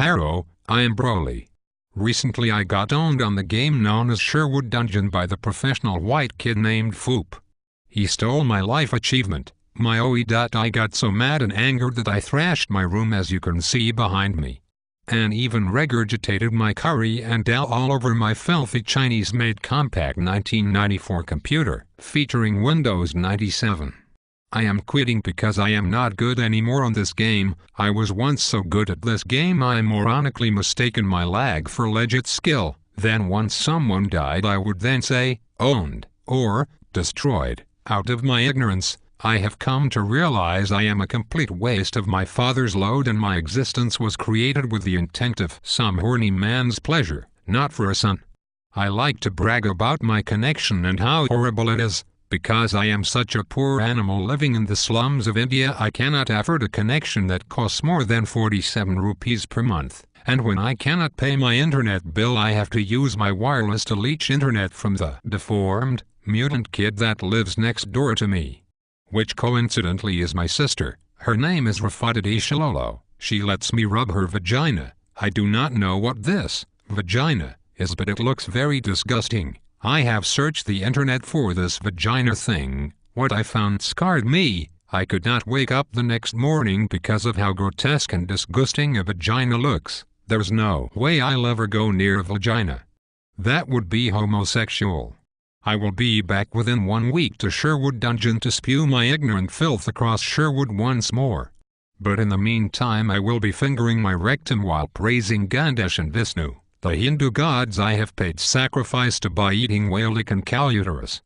Harrow, I am Broly. Recently I got owned on the game known as Sherwood Dungeon by the professional white kid named Foop. He stole my life achievement, my OE. I got so mad and angered that I thrashed my room as you can see behind me. And even regurgitated my curry and dal all over my filthy Chinese-made compact 1994 computer, featuring Windows 97. I am quitting because I am not good anymore on this game. I was once so good at this game I moronically mistaken my lag for legit skill. Then once someone died I would then say, owned, or, destroyed. Out of my ignorance, I have come to realize I am a complete waste of my father's load and my existence was created with the intent of some horny man's pleasure, not for a son. I like to brag about my connection and how horrible it is. Because I am such a poor animal living in the slums of India, I cannot afford a connection that costs more than 47 rupees per month. And when I cannot pay my internet bill I have to use my wireless to leech internet from the deformed, mutant kid that lives next door to me. Which coincidentally is my sister. Her name is Rafadati Shalolo. She lets me rub her vagina. I do not know what this vagina is, but it looks very disgusting. I have searched the internet for this vagina thing. What I found scarred me. I could not wake up the next morning because of how grotesque and disgusting a vagina looks. There's no way I'll ever go near a vagina. That would be homosexual. I will be back within 1 week to Sherwood Dungeon to spew my ignorant filth across Sherwood once more. But in the meantime I will be fingering my rectum while praising Ganesh and Vishnu, the Hindu gods I have paid sacrifice to by eating whale and Caluterus.